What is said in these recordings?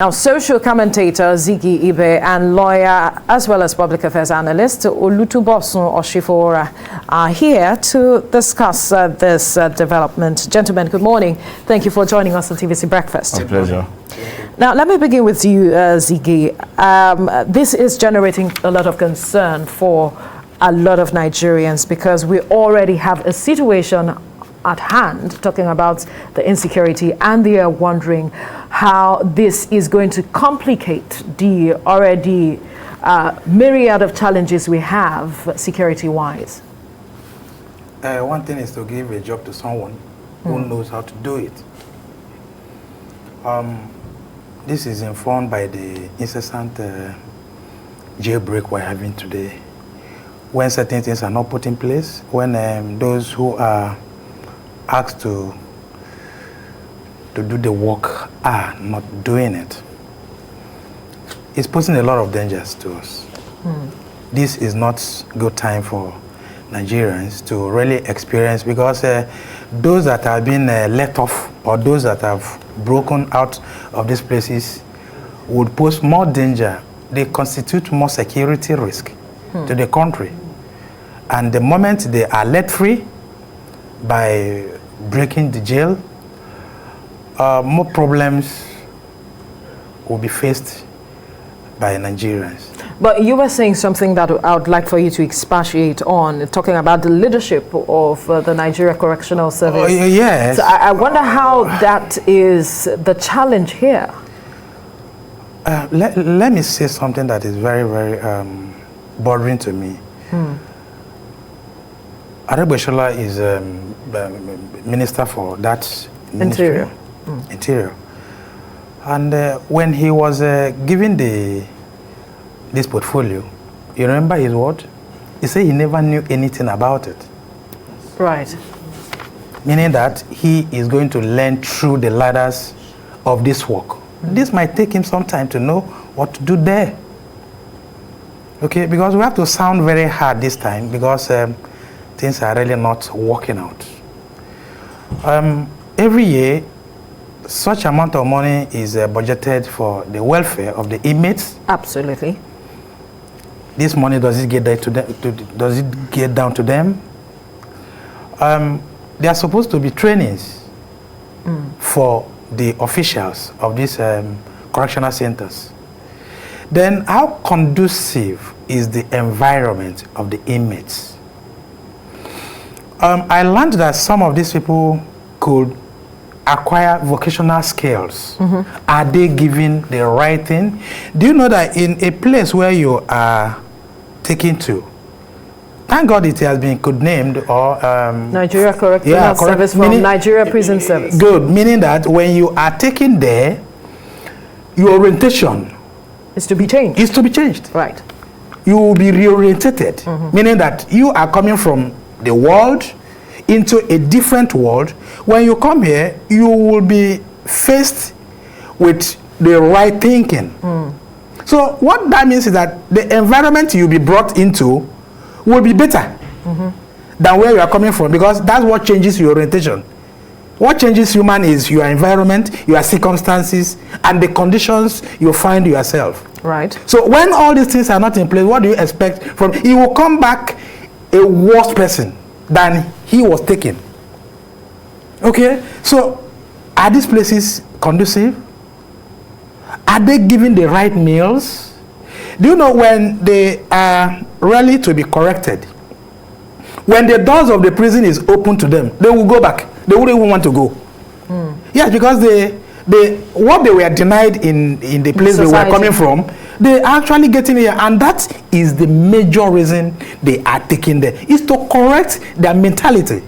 Now, social commentator Ziggy Ibe and lawyer as well as public affairs analyst Olutubosun Oshifora are here to discuss this development. Gentlemen, good morning. Thank you for joining us on TVC Breakfast. A pleasure. Now, let me begin with you, Ziggy. This is generating a lot of concern for a lot of Nigerians because we already have a situation at hand, talking about the insecurity, and they are wondering how this is going to complicate the already myriad of challenges we have security-wise. One thing is to give a job to someone who knows how to do it. This is informed by the incessant jailbreak we're having today. When certain things are not put in place, when those who are asked to do the work are not doing it, it's posing a lot of dangers to us. This is not good time for Nigerians to really experience, because those that have been let off or those that have broken out of these places would pose more danger. They constitute more security risk to the country. And the moment they are let free by breaking the jail, more problems will be faced by Nigerians. But you were saying something that I would like for you to expatiate on, talking about the leadership of the Nigeria Correctional Service. Yes. So I wonder how that is the challenge here. Let me say something that is very, very bothering to me. Aregbesola is minister for that ministry. Interior. And when he was given this portfolio, you remember his word? He said he never knew anything about it. Right. Meaning that he is going to learn through the ladders of this work. This might take him some time to know what to do there. Okay, because we have to sound very hard this time, because things are really not working out. Every year, such amount of money is budgeted for the welfare of the inmates. Absolutely. This money, does it get there to them? Does it get down to them? There are supposed to be trainings for the officials of these correctional centers. Then how conducive is the environment of the inmates? I learned that some of these people could acquire vocational skills. Are they given the right thing? Do you know that in a place where you are taken to, thank God it has been codenamed, or Nigeria Correctional Service from Nigeria Prison Service. Good, meaning that when you are taken there, your orientation is to be changed. Is to be changed. Right. You will be reorientated, meaning that you are coming from the world into a different world. When you come here, you will be faced with the right thinking. So what that means is that the environment you'll be brought into will be better than where you are coming from, because that's what changes your orientation. What changes human is your environment, your circumstances, and the conditions you find yourself. Right. So when all these things are not in place, what do you expect from? He will come back a worse person than he was taken. Okay, so are these places conducive? Are they giving the right meals? Do you know when they are ready to be corrected, when the doors of the prison is open to them, they will go back. They wouldn't even want to go. Yes, because what they were denied in the place they were coming from, they are actually getting here, and that is the major reason they are taking there, is to correct their mentality.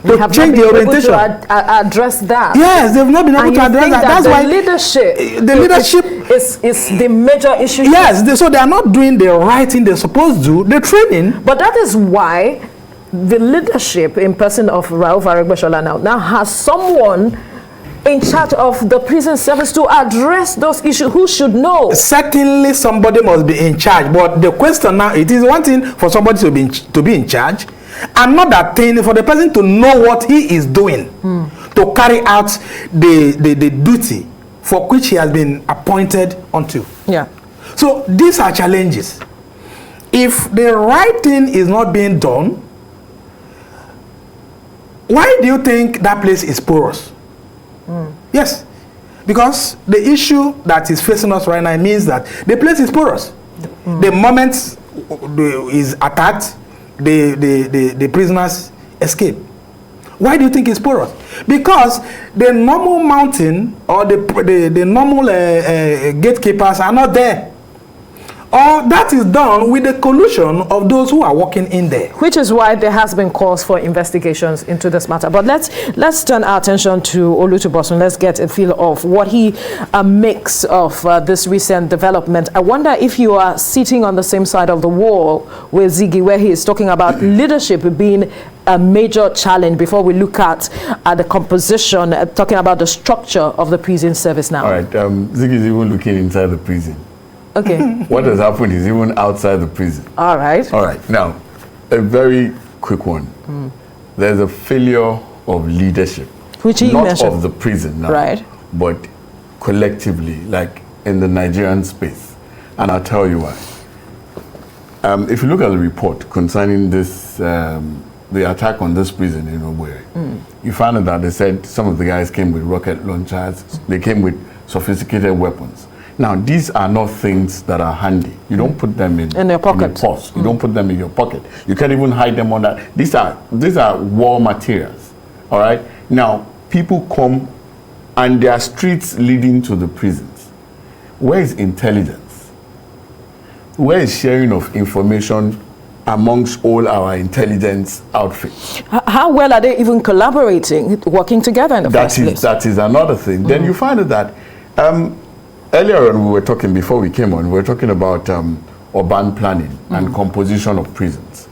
They have change not been the orientation. able to address that. Yes, they've not been able to address that. That's why the leadership is the major issue. Yes, so they are not doing the right thing they're supposed to do. They're training. But that is why the leadership in person of Rauf Aregbesola now has someone in charge of the prison service to address those issues. Who should know? Certainly somebody must be in charge, but the question now, it is one thing for somebody to be in charge, another thing for the person to know what he is doing to carry out the duty for which he has been appointed unto. Yeah. So these are challenges. If the right thing is not being done, why do you think that place is porous? Yes, because the issue that is facing us right now means that the place is porous. The moment is attacked, the prisoners escape. Why do you think it's porous? Because the normal mountain or the normal gatekeepers are not there. Or that is done with the collusion of those who are working in there. Which is why there has been calls for investigations into this matter. But let's turn our attention to Olutobosun. Let's get a feel of what he makes of this recent development. I wonder if you are sitting on the same side of the wall with Ziggy, where he is talking about leadership being a major challenge before we look at the composition, talking about the structure of the prison service now. All right, Ziggy is even looking inside the prison. Okay. What has happened is even outside the prison. All right. All right. Now, a very quick one. There's a failure of leadership. Which he not mentioned. of the prison now, right, but collectively, like in the Nigerian space. And I'll tell you why. If you look at the report concerning this, the attack on this prison in Owerri, you find out that they said some of the guys came with rocket launchers. They came with sophisticated weapons. Now, these are not things that are handy. You don't put them in your pocket. In your purse. You don't put them in your pocket. You can't even hide them on that. These are war materials. All right. Now, people come, and there are streets leading to the prisons. Where is intelligence? Where is sharing of information amongst all our intelligence outfits? How well are they even collaborating, working together in the first place? That is another thing. Then you find out that. Earlier on, we were talking, before we came on, we were talking about urban planning and composition of prisons.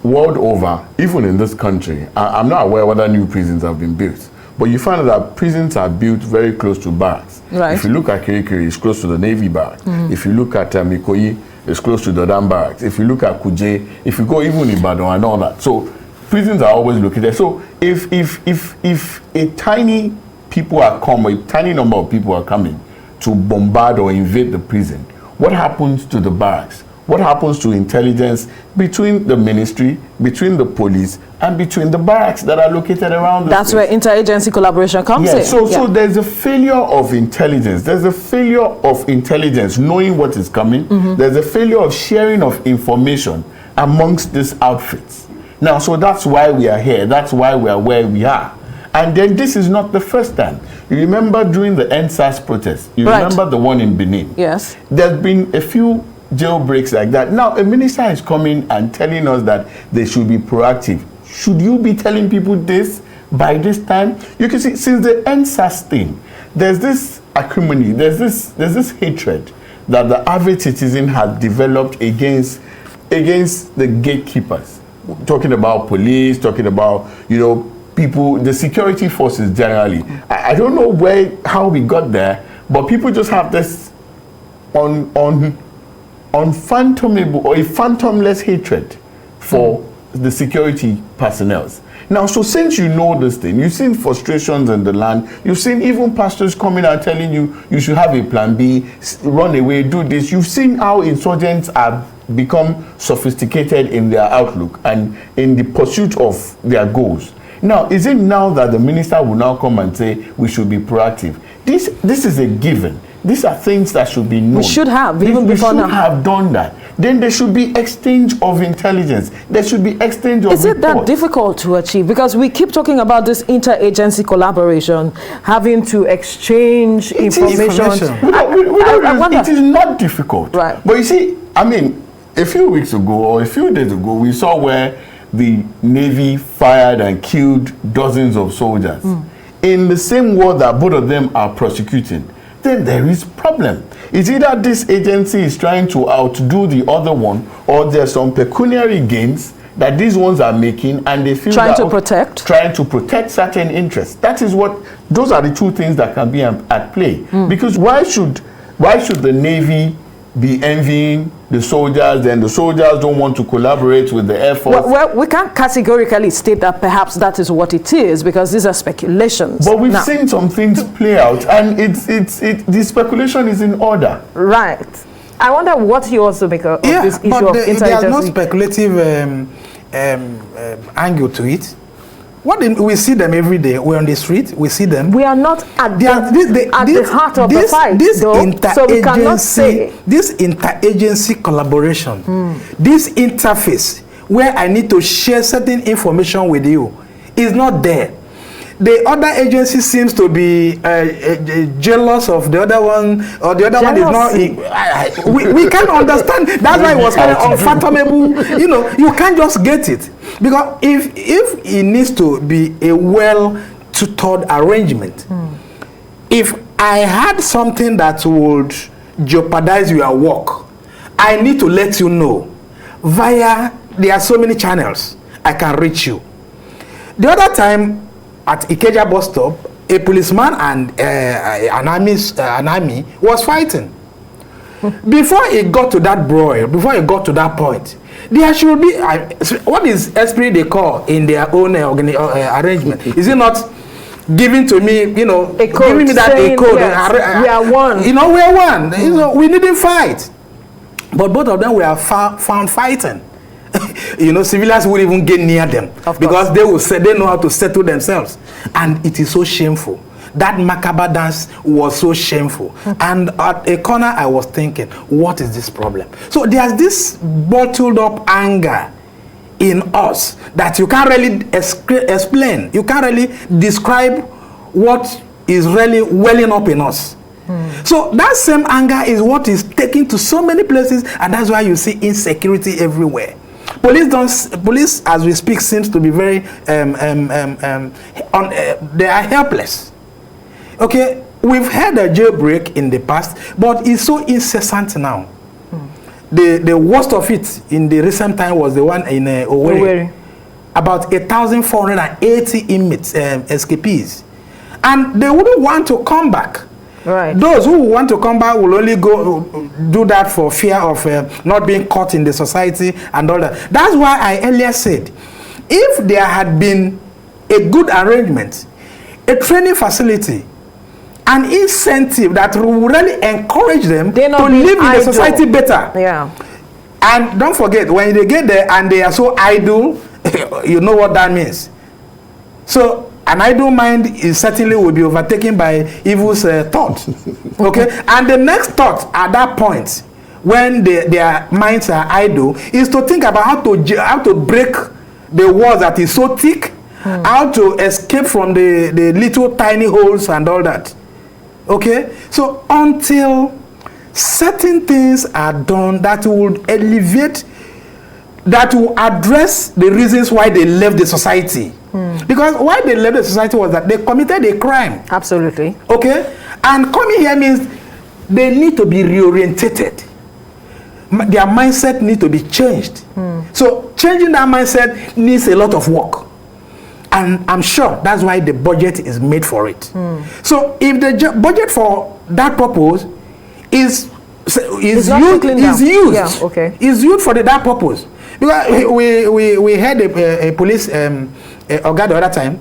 World over, even in this country, I'm not aware whether new prisons have been built, but you find that prisons are built very close to barracks. Right. If you look at Kirikiri, it's close to the Navy barracks. If you look at Ikoyi, it's close to the Dam barracks. If you look at Kuje, if you go even Ibadan and all that. So prisons are always located. So if a tiny number of people are coming to bombard or invade the prison, what happens to the barracks? What happens to intelligence between the ministry, between the police, and between the barracks that are located around the That's space? where interagency collaboration comes in. So there's a failure of intelligence. There's a failure of intelligence knowing what is coming. There's a failure of sharing of information amongst these outfits. Now, so that's why we are here. That's why we are where we are. And then this is not the first time. You remember during the NSAS protest, you remember the one in Benin? Yes. There's been a few jailbreaks like that. Now, a minister is coming and telling us that they should be proactive. Should you be telling people this by this time? You can see, since the NSAS thing, there's this acrimony, there's this hatred that the average citizen has developed against the gatekeepers. Talking about police, talking about, people, the security forces generally. I don't know how we got there, but people just have this unfathomable or a phantomless hatred for the security personnel. Now, so since you know this thing, you've seen frustrations in the land, you've seen even pastors coming and telling you should have a plan B, run away, do this. You've seen how insurgents have become sophisticated in their outlook and in the pursuit of their goals. Now, is it now that the minister will now come and say we should be proactive? This is a given. These are things that should be known. We should have, even before now. We should have done that. Then there should be exchange of intelligence. There should be exchange of reports. Is it that difficult to achieve? Because we keep talking about this interagency collaboration, having to exchange information. It is not difficult. Right. But you see, a few weeks ago or a few days ago, we saw where the Navy fired and killed dozens of soldiers. In the same war that both of them are prosecuting, then there is problem. It's either this agency is trying to outdo the other one, or there's some pecuniary gains that these ones are making, and they feel trying to protect certain interests. Those are the two things that can be at play. Because why should the Navy be envying the soldiers, then the soldiers don't want to collaborate with the Air Force. Well, we can't categorically state that perhaps that is what it is, because these are speculations. But we've seen some things play out, and the speculation is in order. Right. I wonder what you also make of this issue of intelligence. There's no speculative angle to it. We see them every day. We're on the street. We see them. We are not at the heart of the fight, so we cannot say. This interagency collaboration, this interface where I need to share certain information with you, is not there. The other agency seems to be jealous of the other one, or the other Jealousy. one is not. We can't understand. That's why it was kind of unfathomable. You know, you can't just get it, because if it needs to be a well-tutored arrangement, if I had something that would jeopardize your work, I need to let you know via. There are so many channels I can reach you. The other time, at Ikeja bus stop, a policeman and an army was fighting. Before it got to that broil, before it got to that point, there should be what is esprit de corps in their own arrangement? Is it not giving to me, you know, a code, giving me that saying, a code? Yes, we are one. You know, we are one. You know, we didn't fight, but both of them were found fighting. You know, civilians would even get near them because they will say they know how to settle themselves, and it is so shameful. That macabre dance was so shameful. And at a corner, I was thinking, what is this problem? So there's this bottled up anger in us that you can't really explain. You can't really describe what is really welling up in us. So that same anger is what is taken to so many places, and that's why you see insecurity everywhere. Police, as we speak, seems to be very, they are helpless. Okay, we've had a jailbreak in the past, but it's so incessant now. The worst of it in the recent time was the one in Owerri. About 1,480 inmates, escapees. And they wouldn't want to come back. Right. Those who want to come back will only do that for fear of not being caught in the society and all that. That's why I earlier said, if there had been a good arrangement, a training facility, an incentive that will really encourage them to live in the society better. Yeah. And don't forget, when they get there and they are so idle, you know what that means. So an idle mind is certainly will be overtaken by evil's thought. Okay, and the next thought at that point, when their minds are idle, is to think about how to break the wall that is so thick, how to escape from the little tiny holes and all that. Okay, so until certain things are done that will alleviate, that will address the reasons why they left the society. Because why they left the society was that they committed a crime. Absolutely. Okay? And coming here means they need to be reorientated. Their mindset needs to be changed. So changing that mindset needs a lot of work. And I'm sure that's why the budget is made for it. So if the budget for that purpose is used, yeah, okay, is used for that purpose. Because we had a police Oga the other time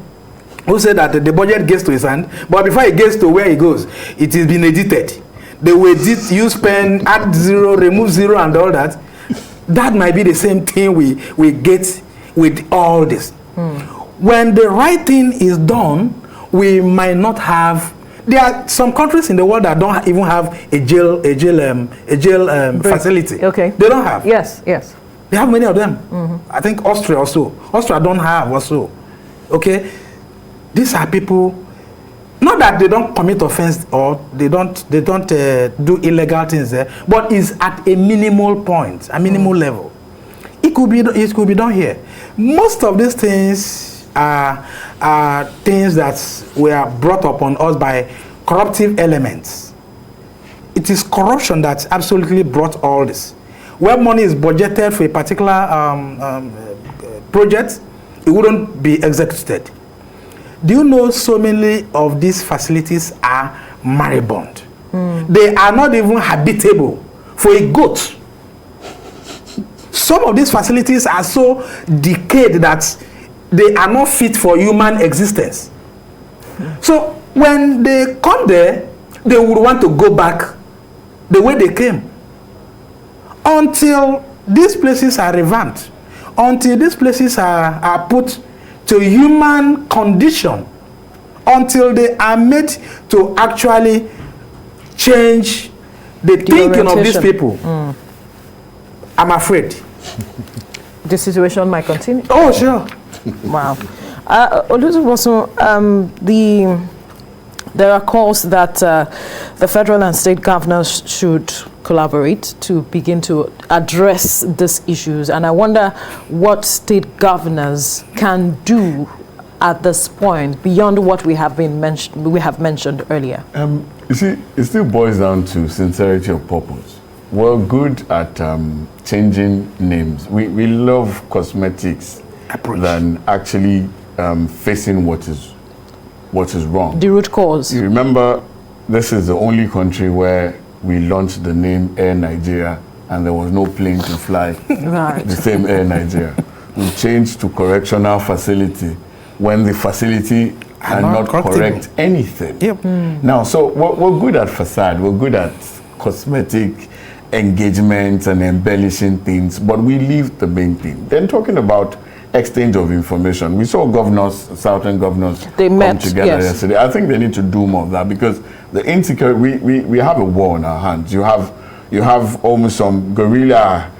who said that the budget gets to his hand, but before it gets to where it goes, it has been edited. They will edit, use pen, add zero, remove zero, and all that. That might be the same thing we get with all this. When the right thing is done, we might not have. There are some countries in the world that don't even have a jail facility. Okay, they don't have. Yes, yes. They have many of them. I think Austria also. Austria don't have also. Okay, these are people. Not that they don't commit offense or they don't do illegal things there, but it's at a minimal point, a minimal level. It could be done here. Most of these things are things that were brought upon us by corruptive elements. It is corruption that absolutely brought all this. Where money is budgeted for a particular project, it wouldn't be executed. Do you know so many of these facilities are moribund? They are not even habitable for a goat. Some of these facilities are so decayed that they are not fit for human existence. So when they come there, they would want to go back the way they came. Until these places are revamped, until these places are put to human condition, until they are made to actually change the thinking of these people, I'm afraid. The situation might continue. Oh, sure. Wow. Also, there are calls that the federal and state governors should collaborate to begin to address these issues. And I wonder what state governors can do at this point beyond what we have mentioned earlier. You see, it still boils down to sincerity of purpose. We're good at changing names. We love cosmetics than actually facing what is wrong. The root cause. You remember, this is the only country where we launched the name Air Nigeria and there was no plane to fly. Right. The same Air Nigeria. We changed to correctional facility when the facility cannot correct anything. Yep. Now, so we're good at facade. We're good at cosmetic engagements and embellishing things, but we leave the main thing. Then talking about exchange of information. We saw southern governors come together yesterday. I think they need to do more of that because the insecurity, we have a war on our hands. You have almost some guerrilla,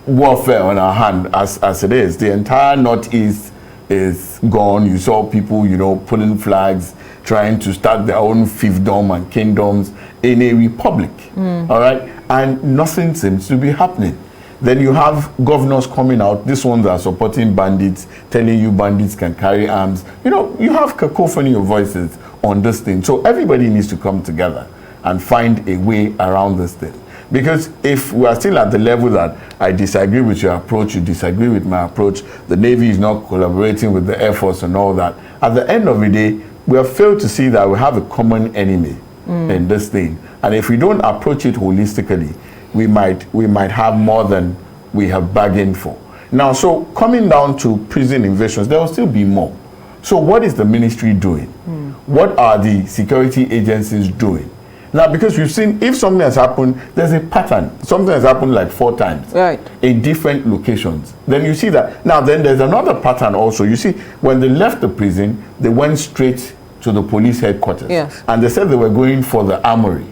warfare on our hand as it is. The entire Northeast is gone. You saw people, pulling flags, trying to start their own fiefdom and kingdoms in a republic. All right? And nothing seems to be happening. Then you have governors coming out, these ones are supporting bandits, telling you bandits can carry arms. You have cacophony of voices on this thing. So everybody needs to come together and find a way around this thing. Because if we are still at the level that I disagree with your approach, you disagree with my approach, the Navy is not collaborating with the Air Force and all that, at the end of the day, we have failed to see that we have a common enemy in this thing. And if we don't approach it holistically, we might have more than we have bargained for. Now, so coming down to prison invasions, there will still be more. So what is the ministry doing? What are the security agencies doing? Now, because we've seen if something has happened, there's a pattern. Something has happened like 4 times in different locations. Then you see that. Now, then there's another pattern also. You see, when they left the prison, they went straight to the police headquarters. Yes. And they said they were going for the armory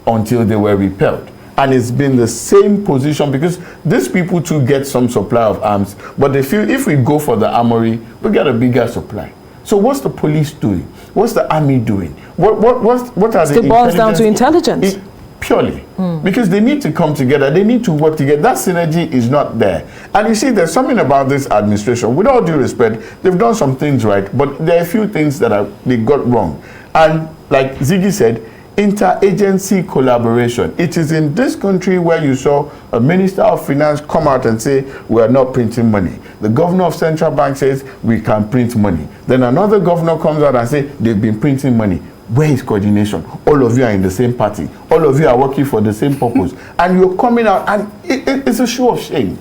until they were repelled. And it's been the same position because these people too get some supply of arms, but they feel if we go for the armory, we get a bigger supply. So what's the police doing? What's the army doing? What are the It boils down to intelligence. Purely. Because they need to come together. They need to work together. That synergy is not there. And you see, there's something about this administration. With all due respect, they've done some things right, but there are a few things that they got wrong. And like Ziggy said, interagency collaboration. It is in this country where you saw a minister of finance come out and say, we are not printing money. The governor of central bank says, we can print money. Then another governor comes out and says, they've been printing money. Where is coordination? All of you are in the same party. All of you are working for the same purpose. And you're coming out, and it's a show of shame.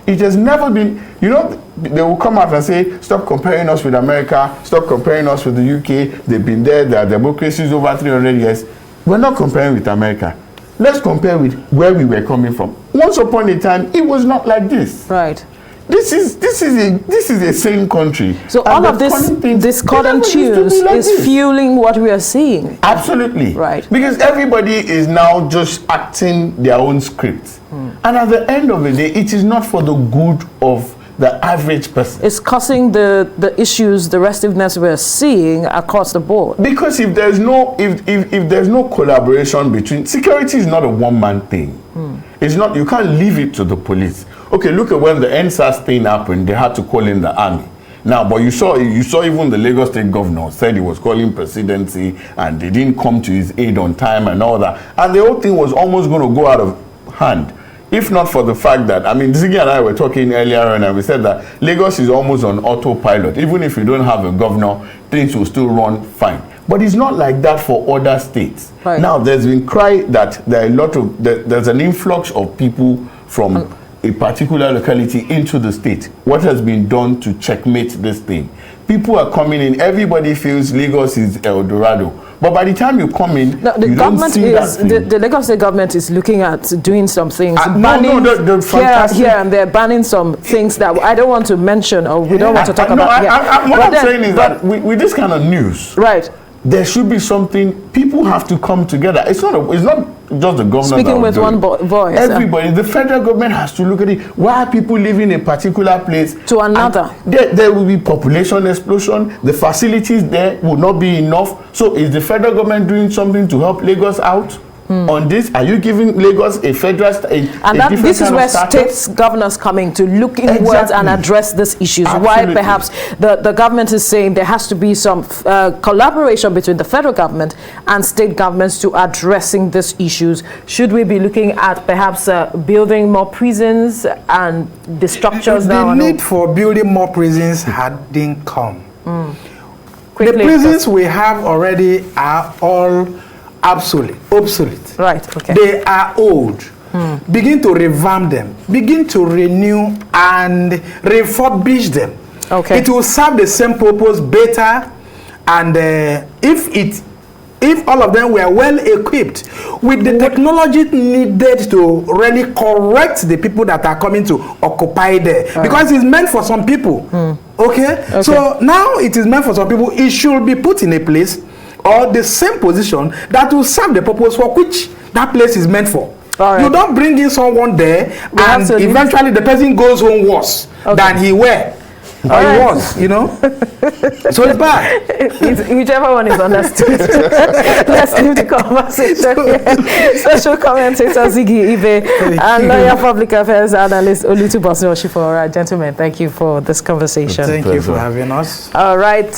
It has never been, they will come out and say, stop comparing us with America, stop comparing us with the UK. They've been there, their democracy is over 300 years. We're not comparing with America. Let's compare with where we were coming from. Once upon a time, it was not like this. Right. This is a sane country. So all of this discordant tunes is fueling what we are seeing. Absolutely. Right. Because everybody is now just acting their own script. And at the end of the day, it is not for the good of the average person. It's causing the issues, the restiveness we're seeing across the board. Because if there's no collaboration between, security is not a one-man thing. It's not, you can't leave it to the police. Okay, look at when the NSAS thing happened, they had to call in the army. Now, but you saw even the Lagos State governor said he was calling presidency and they didn't come to his aid on time and all that. And the whole thing was almost going to go out of hand. If not for the fact that, Ziggy and I were talking earlier on and we said that Lagos is almost on autopilot. Even if you don't have a governor, things will still run fine. But it's not like that for other states. Right. Now, there's been cry that there's an influx of people from a particular locality into the state. What has been done to checkmate this thing? People are coming in, everybody feels Lagos is El Dorado. But by the time you come in, no, you don't see that thing. The Lagos State government is looking at doing some things, banning here and there, banning some things that I don't want to mention or we don't want to talk about. What I'm saying is that with this kind of news, right, there should be something. People have to come together. It's not just the government speaking with one voice. Everybody, the federal government has to look at it. Why are people living in a particular place to another? There will be population explosion. The facilities there will not be enough. So is the federal government doing something to help Lagos out on this? Are you giving Lagos a federal this is where states governors coming to look inwards and address these issues. Absolutely. Why perhaps the government is saying there has to be some collaboration between the federal government and state governments to addressing these issues. Should we be looking at perhaps building more prisons and the structures now? The need for building more prisons hadn't come. Quickly, the prisons we have already are all obsolete. Right, okay. They are old. Begin to revamp them. Begin to renew and refurbish them. Okay. It will serve the same purpose better. And if all of them were well equipped with the technology needed to really correct the people that are coming to occupy there, because it's meant for some people. Okay? So now it is meant for some people. It should be put in a place or the same position that will serve the purpose for which that place is meant for. Right. You don't bring in someone there and eventually the person goes home worse than he were. He was, you know. So it's bad. Whichever one is understood. Let's leave the conversation here. Social commentator Ziggy Ibe and lawyer public affairs analyst Olutubosun Oshifor. All right, gentlemen, thank you for this conversation. Thank you for having us. All right.